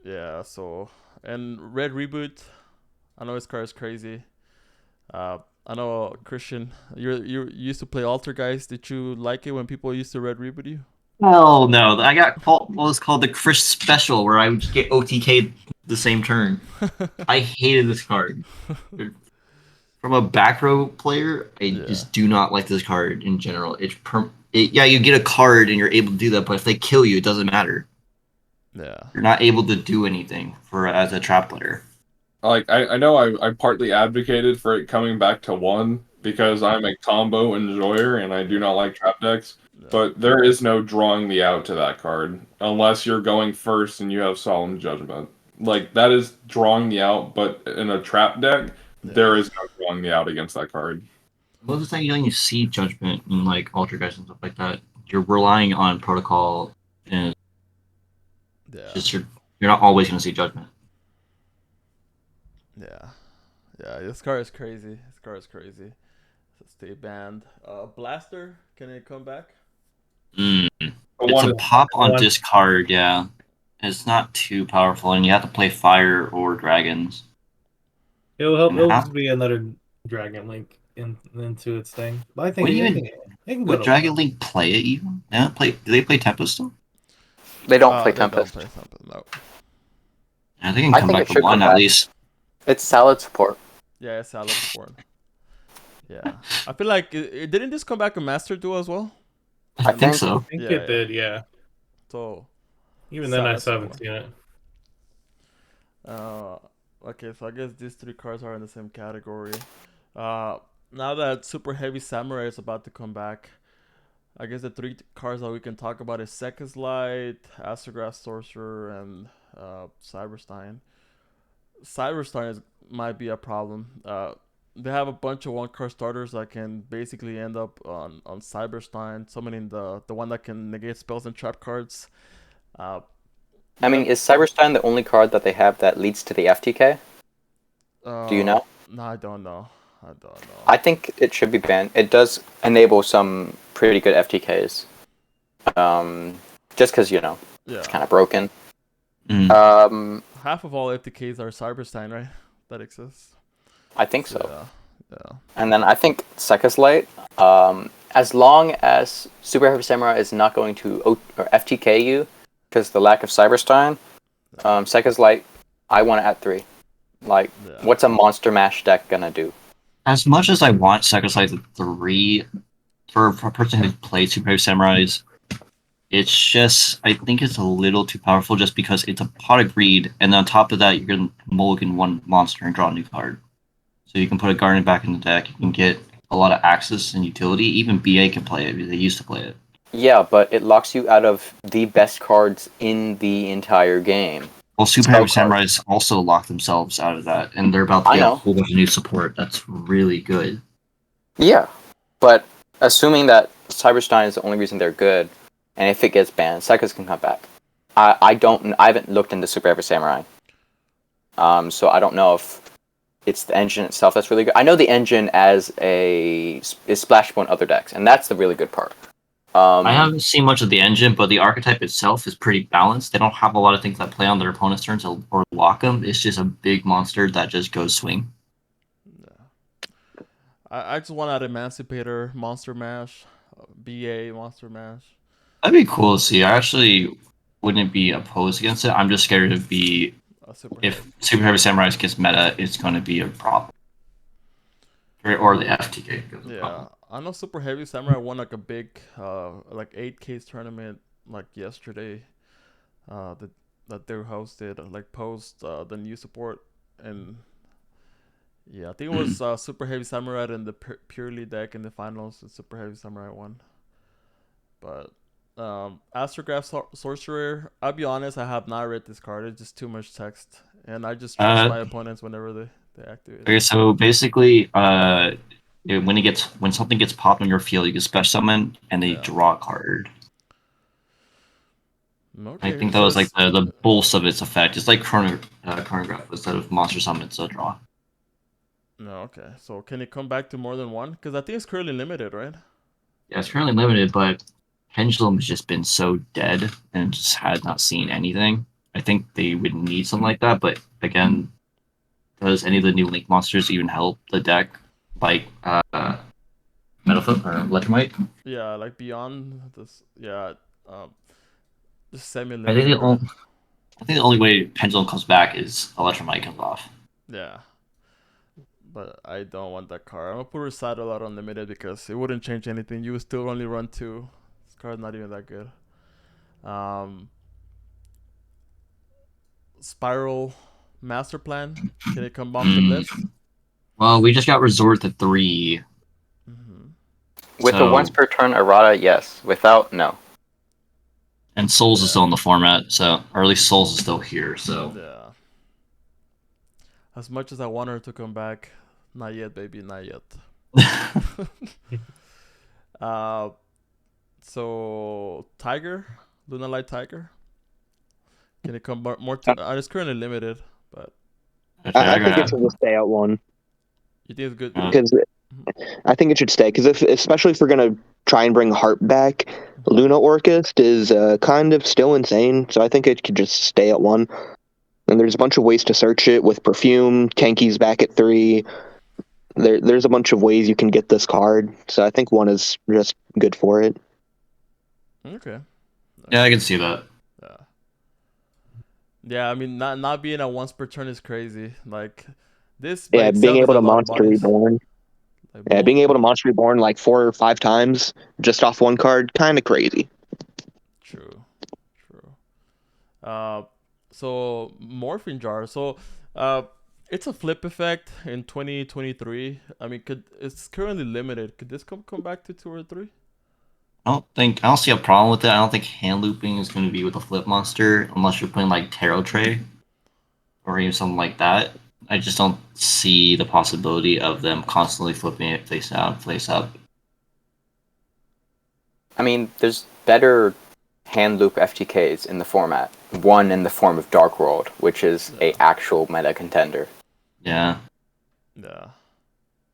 Yeah. So and red reboot, I know this card is crazy. I know Christian, you used to play altar guys. Did you like it when people used to red reboot you? Hell no! I got called what was called the Chris Special, where I would just get OTK the same turn. I hated this card. From a back row player, I Yeah. just do not like this card in general. Yeah, you get a card and you're able to do that, but if they kill you, it doesn't matter. Yeah. You're not able to do anything for as a trap player. Like I know I partly advocated for it coming back to 1 because I'm a combo enjoyer and I do not like trap decks. Yeah. But there is no drawing me out to that card unless you're going first and you have Solemn Judgment. Like that is drawing me out, but in a trap deck, there is no drawing me out against that card. Most of the time, you don't even see judgment in like Alter Guys and stuff like that. You're relying on protocol, and Yeah. just you're not always going to see judgment. Yeah. Yeah. This card is crazy. This card is crazy. So stay banned. Blaster, can it come back? It's One a pop on one- discard, yeah. It's not too powerful, and you have to play fire or dragons. It'll help. And It'll how- just be another Dragon Link into its thing. But I think What do you it can go Would to Dragon one. Link play it even? Yeah, do they play Tempest still? They don't play They don't Tempest. play Tempest, no. I think it can I come think back it to should 1 come at back. least. It's salad support. Yeah, it's salad support. Yeah. I feel like didn't this come back a Master Duel as well? I think think- so. I think Yeah, it yeah. did. Yeah. So Even then, I Salad still haven't support. seen it. Okay, so I guess these 3 cards are in the same category. Now that Super Heavy Samurai is about to come back, I guess the 3 cards that we can talk about is Sekka's Light, Astrograph Sorcerer, and Cyberstein. Cyberstein might be a problem. They have a bunch of 1-card starters that can basically end up on Cyberstein, summoning the one that can negate spells and trap cards. I mean, is Cyberstein the only card that they have that leads to the FTK? Do you know? No, I don't know. I think it should be banned. It does enable some pretty good FTKs. Just because, Yeah. it's kind of broken. Mm. Half of all FTKs are Cyberstein, right? That exists. I think so. Yeah. And then I think Sekka's Light, as long as Super Heavy Samurai is not going to or FTK you, because the lack of Cyberstein, Sekka's Light, I want it at 3. Like, Yeah. what's a Monster Mash deck gonna do? As much as I want Second Sight 3, for a person who played Super Heavy Samurais, it's just, I think it's a little too powerful just because it's a pot of greed, and on top of that, you're going to mulligan 1 monster and draw a new card. So you can put a Guardian back in the deck, you can get a lot of access and utility. Even BA can play it, they used to play it. Yeah, but it locks you out of the best cards in the entire game. Well, Super Spell Heavy cards. Samurais also lock themselves out of that, and they're about to I get know. a whole bunch of new support that's really good. Yeah, but assuming that Cyberstein is the only reason they're good, and if it gets banned, Sekkas can come back. I haven't looked into Super Heavy Samurai. So I don't know if it's the engine itself that's really good. I know the engine is splashable in other decks, and that's the really good part. I haven't seen much of the engine, but the archetype itself is pretty balanced. They don't have a lot of things that play on their opponent's turns or lock them. It's just a big monster that just goes swing. Yeah. I just want out Emancipator, Monster Mash, BA, Monster Mash. That'd be cool to see. I actually wouldn't be opposed against it. I'm just scared to be Super if Heavy. Super Heavy Samurai gets meta, it's going to be a problem. or the FTK. Yeah, I know Super Heavy Samurai won like a big like 8K tournament like yesterday. That they hosted like post the new support, and yeah, I think it was Super Heavy Samurai and the purely deck in the finals. And Super Heavy Samurai won. But Astrograph Sorcerer, I'll be honest, I have not read this card. It's just too much text, and I just trust my opponents whenever they activate Okay, it. so basically, when something gets popped on your field, you can special summon and they Yeah. draw a card. Okay, I think that so was like it's- the bulk of its effect. It's like chronograph instead of monster summon, it's a draw. No, okay. So can it come back to more than one? Because I think it's currently limited, right? Yeah, it's currently limited, but Pendulum has just been so dead and just had not seen anything. I think they would need something like that, but again, does any of the new Link monsters even help the deck? Like Metalfoot or Electromite? Yeah, like beyond this. Yeah, um, just I think semi-limited. I think the only way Pendulum comes back is Electromite comes off. Yeah, but I don't want that card. I'm gonna put Recital out unlimited because it wouldn't change anything. You would still only run 2. This card's not even that good. Spiral Master Plan. Can it come off the list? Well, we just got Resort to 3. With a So- once per turn errata, yes. Without, no. And Souls Yeah. is still in the format, so or at least Souls is still here, so Yeah. As much as I want her to come back, not yet, baby, not yet. So Tiger, Luna Light Tiger. Can it come more to? It's currently limited, but I think it should just stay at one you think it's good? because I think it should stay because especially if we're gonna try and bring Heart back, Luna Orchest is kind of still insane. So I think it could just stay at one. And there's a bunch of ways to search it with Perfume. Kenki's back at 3. There's a bunch of ways you can get this card. So I think 1 is just good for it. Okay. yeah, I can see that. Yeah. Yeah, I mean, not being at once per turn is crazy. Like this. By Yeah, itself being is able a to lot of Monster bodies. Reborn. Like Yeah, being able to multiple- Monster Reborn like 4 or 5 times just off one card, kind of crazy. True. So Morphing Jar. So, it's a flip effect in 2023. I mean, it's currently limited. Could this come back to 2 or 3? I don't see a problem with it. I don't think hand looping is going to be with a flip monster unless you're playing like Tarot Tray or even something like that. I just don't see the possibility of them constantly flipping it face down, face up. I mean, there's better hand loop FTKs in the format. One in the form of Dark World, which is a actual meta contender. Yeah, Yeah.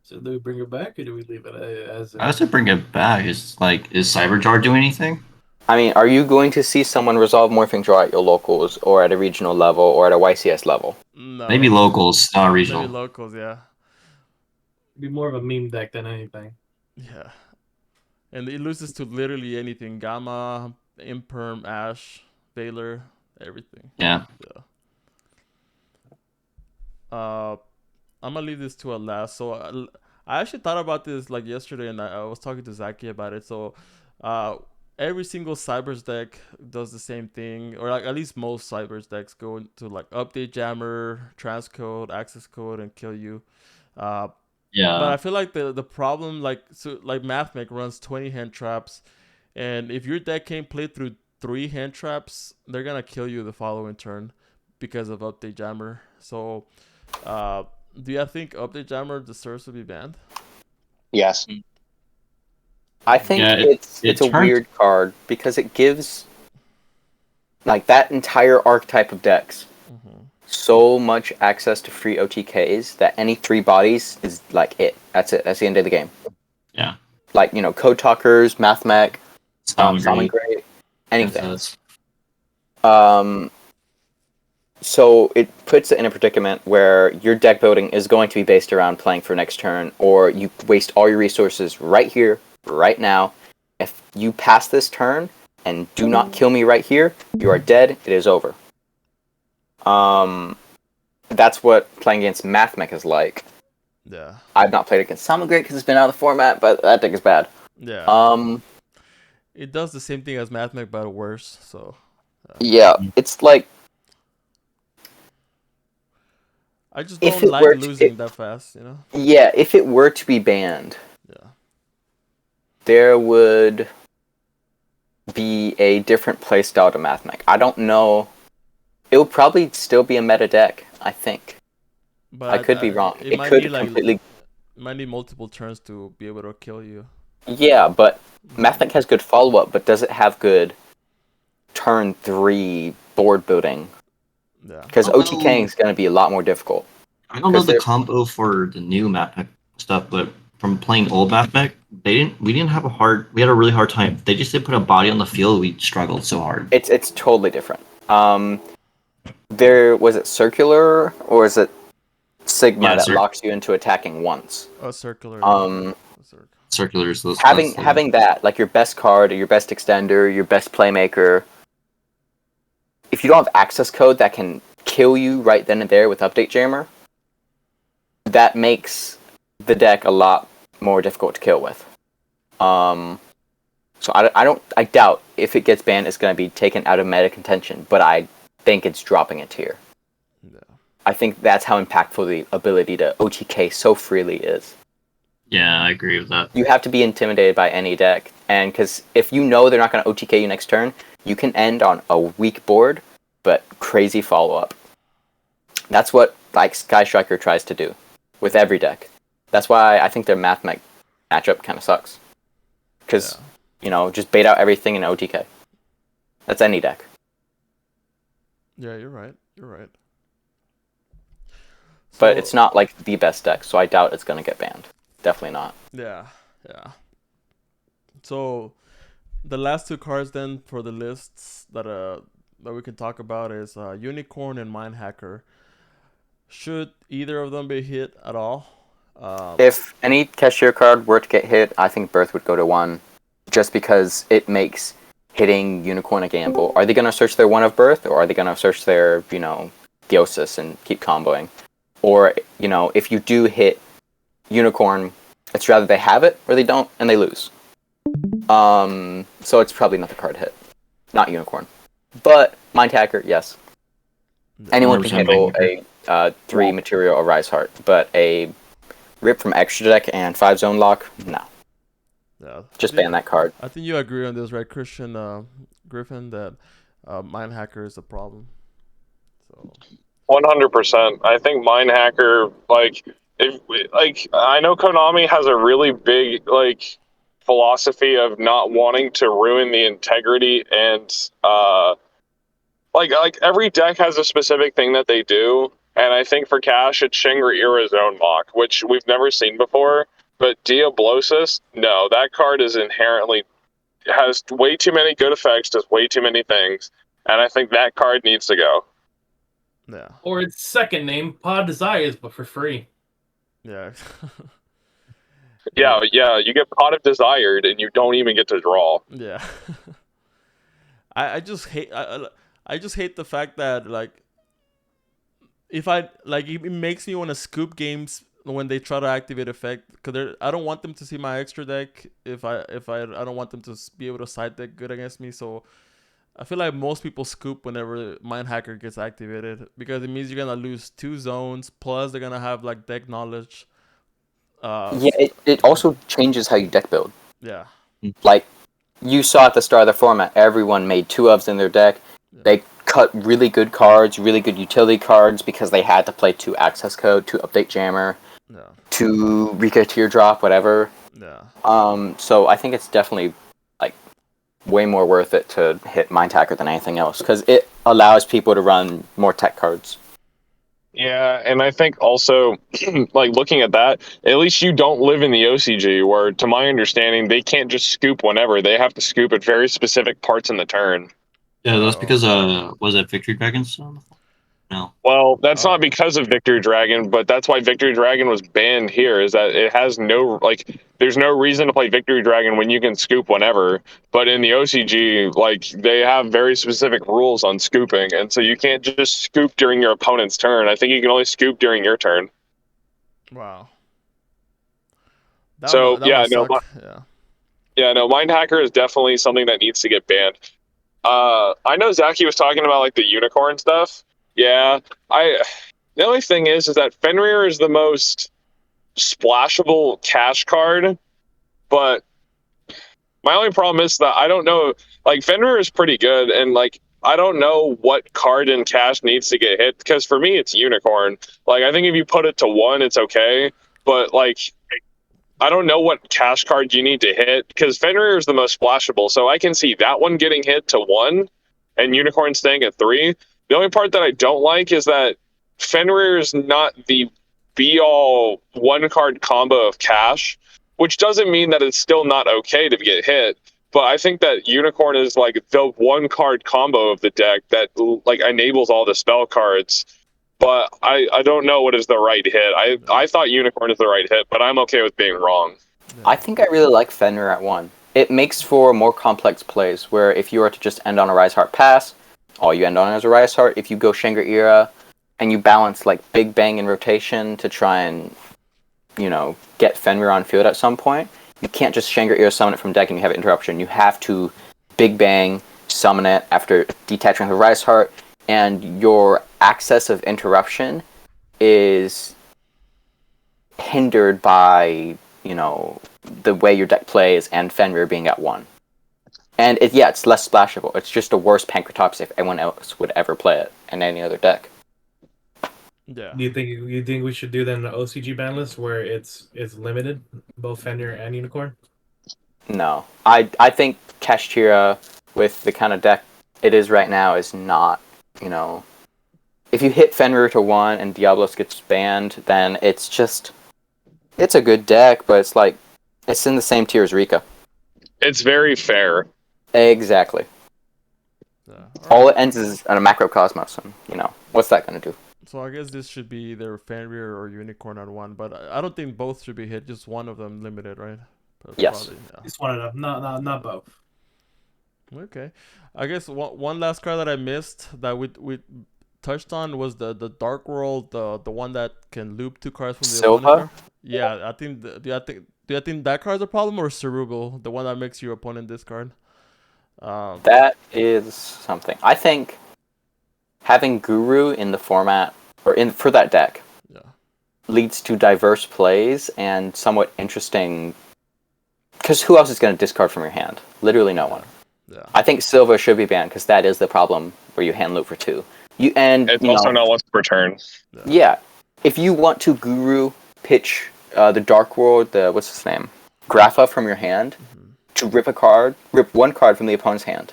So do we bring it back or do we leave it as? I would say bring it back. Is Cyberjar doing anything? I mean, are you going to see someone resolve Morphing Draw at your locals, or at a regional level, or at a YCS level? No. Maybe locals, not regional. Maybe locals. Yeah. Be more of a meme deck than anything. Yeah. And it loses to literally anything. Gamma, Imperm, Ash, Valor, everything. Yeah. I'm gonna leave this to a last. So I actually thought about this like yesterday, and I was talking to Zaky about it. So, every single Cybers deck does the same thing, or like at least most Cybers decks go into like update jammer, transcode, access code, and kill you. But I feel like the problem, like Mathmech runs 20 hand traps, and if your deck can't play through 3 hand traps, they're gonna kill you the following turn because of update jammer. So, do you think update jammer deserves to be banned? Yes. I think Yeah, it's a turned- weird card because it gives like that entire archetype of decks so much access to free OTKs that any 3 bodies is like it. That's it. That's the end of the game. Yeah. Like, Code Talkers, Mathmech, Salmon Great, anything. Yes. So it puts it in a predicament where your deck building is going to be based around playing for next turn, or you waste all your resources right here, right now. If you pass this turn and do not kill me right here, you are dead. It is over. That's what playing against Mathmech is like. Yeah. I've not played against Samogrape because it's been out of the format, but that deck is bad. Yeah. It does the same thing as Mathmech, but worse. So. Yeah, it's like I just if don't it like were to- losing that fast, you know. yeah, if it were to be banned, Yeah. there would be a different playstyle to Mathmech. I don't know. It would probably still be a meta deck, I think. But I could be wrong. It It might could need like completely. might need multiple turns to be able to kill you. Yeah, but Mathmech has good follow up, but does it have good turn 3 board building? Yeah. Because Oh, OTKing is going to be a lot more difficult. I don't know 'Cause the they're- combo for the new map mech stuff, but from playing old map mech, we didn't have we had a really hard time. They just didn't put a body on the field, we struggled so hard. It's totally different. There was it circular or is it Sigma Yeah, that locks you into attacking once? A circular. Circulars, those Having that, like your best card, or your best extender, your best playmaker. If you don't have access code that can kill you right then and there with Update Jammer, that makes the deck a lot more difficult to kill with. So I doubt if it gets banned, it's going to be taken out of meta contention, but I think it's dropping a tier. Yeah. I think that's how impactful the ability to OTK so freely is. Yeah, I agree with that. You have to be intimidated by any deck, and because if you know they're not going to OTK you next turn, you can end on a weak board, but crazy follow up. That's what like Sky Striker tries to do with every deck. That's why I think their Mathmech matchup kind of sucks. Because just bait out everything in OTK. That's any deck. Yeah, you're right. You're right. But it's not like the best deck, so I doubt it's going to get banned. Definitely not. Yeah, yeah. So, the last two cards then for the lists that we can talk about is Unicorn and Mind Hacker. Should either of them be hit at all? If any cashier card were to get hit, I think Birth would go to 1, just because it makes hitting Unicorn a gamble. Are they going to search their 1 of Birth, or are they going to search their, Theosis and keep comboing? Or, if you do hit Unicorn, it's rather they have it or they don't and they lose. So it's probably not the card hit, not Unicorn, but Mind Hacker, yes. Anyone can handle a 3 material Arise Heart, but a Rip from extra deck and 5 zone lock, no. Yeah, just ban that card. I think you agree on this, right, Christian Griffin? That Mind Hacker is a problem. So 100%. I think Mind Hacker, I know Konami has a really big philosophy of not wanting to ruin the integrity, and every deck has a specific thing that they do, and I think for Cash it's Shangri-Ira Zone Lock, which we've never seen before. But Diablosis, no, that card is inherently has way too many good effects, does way too many things, and I think that card needs to go. yeah. Or its second name, Pod Desires, but for free. Yeah. Yeah, you get Pot of Desired, and you don't even get to draw. Yeah. I just hate I just hate the fact that if it makes me want to scoop games when they try to activate effect, because I don't want them to see my extra deck if I don't want them to be able to side deck good against me. So I feel like most people scoop whenever Mind Hacker gets activated, because it means you're gonna lose 2 zones, plus they're gonna have deck knowledge. It also changes how you deck build. Yeah. Like you saw at the start of the format, everyone made 2 ofs in their deck. Yeah. They cut really good cards, really good utility cards, because they had to play 2 access code, 2 update jammer, 2 Rika Teardrop, whatever. Yeah. So I think it's definitely way more worth it to hit Mind Hacker than anything else, because it allows people to run more tech cards. Yeah, and I think also, looking at that, at least you don't live in the OCG, where, to my understanding, they can't just scoop whenever. They have to scoop at very specific parts in the turn. Yeah, that's because, was it Victory Dragons? No. Well, that's not because of Victory Dragon, but that's why Victory Dragon was banned here, is that it has no, there's no reason to play Victory Dragon when you can scoop whenever. But in the OCG, they have very specific rules on scooping, and so you can't just scoop during your opponent's turn. I think you can only scoop during your turn. Wow. So, that yeah, one no, suck. Yeah. yeah, no, Mind Hacker is definitely something that needs to get banned. I know Zaky was talking about like the unicorn stuff. Yeah, I. The only thing is that Fenrir is the most splashable cash card, but my only problem is that I don't know. Like Fenrir is pretty good, and like I don't know what card in cash needs to get hit because for me it's unicorn. Like I think if you put it to 1, it's okay, but like I don't know what cash card you need to hit because Fenrir is the most splashable. So I can see that one getting hit to 1 and Unicorn staying at 3. The only part that I don't like is that Fenrir is not the be all one card combo of cash, which doesn't mean that it's still not okay to get hit. But I think that Unicorn is like the one card combo of the deck that like enables all the spell cards, but I don't know what is the right hit. I thought Unicorn is the right hit, but I'm okay with being wrong. I think I really like Fenrir at 1. It makes for more complex plays, where if you were to just end on a Rise Heart pass, all you end on is a Rise Heart. If you go Shangri-Ira, and you balance like Big Bang and rotation to try and, get Fenrir on field at some point, you can't just Shangri-Ira summon it from deck and you have interruption. You have to Big Bang, summon it after detaching the Rise Heart, and your access of interruption is hindered by, the way your deck plays and Fenrir being at 1. And it's less splashable. It's just a worse Pancratops if anyone else would ever play it in any other deck. Yeah. Do you think we should do then the OCG ban list where it's limited, both Fenrir and Unicorn? No. I think Kashtira, with the kind of deck it is right now, is not, if you hit Fenrir to 1 and Diablos gets banned, then it's a good deck, but it's in the same tier as Rika. It's very fair. Exactly. Yeah. All it ends is a macrocosmos, and what's that gonna do? So I guess this should be either Fenrir or Unicorn on 1, but I don't think both should be hit. Just one of them limited, right? Yes. Probably, yeah. Just one of them, not both. Okay. I guess one last card that I missed that we touched on was the Dark World, the one that can loop 2 cards from the Silva? opponent card. Yeah, I think. Do you think that card's a problem or Cerugal, the one that makes your opponent discard? That is something. I think having Guru in the format for that deck leads to diverse plays and somewhat interesting. Because who else is going to discard from your hand? Literally no one. Yeah. I think Silva should be banned because that is the problem where you hand loop for 2. It's also not once per turn. Yeah, if you want to Guru pitch the Dark World, what's his name, Grapha from your hand to rip one card from the opponent's hand,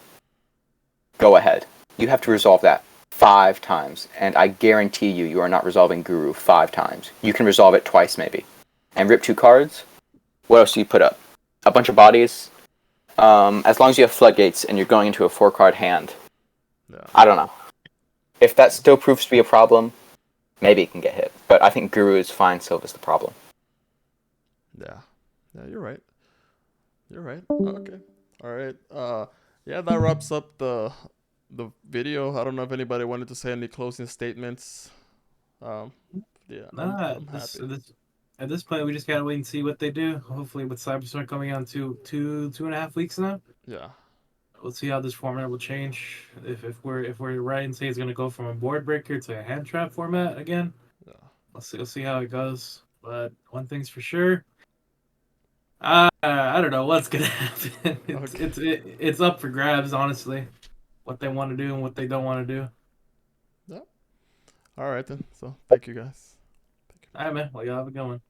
go ahead. You have to resolve that 5 times, and I guarantee you are not resolving Guru 5 times. You can resolve it twice maybe, and rip 2 cards. What else do you put up? A bunch of bodies. As long as you have floodgates and you're going into a 4-card hand. Yeah. I don't know. If that still proves to be a problem, maybe it can get hit. But I think Guru is fine, Silva's the problem. Yeah. Yeah, you're right. You're right. Okay. All right. Yeah, that wraps up the video. I don't know if anybody wanted to say any closing statements. Yeah. I'm happy. At this point, we just gotta wait and see what they do. Hopefully, with Cyberstorm coming out in two and a half weeks now, Yeah. we'll see how this format will change. If we're right and say it's gonna go from a board breaker to a hand trap format again, Yeah. we'll see how it goes. But one thing's for sure, I don't know what's gonna happen. It's up for grabs, honestly. What they want to do and what they don't want to do. Yeah. All right then. So thank you guys. All right, man. Well, y'all have a good one.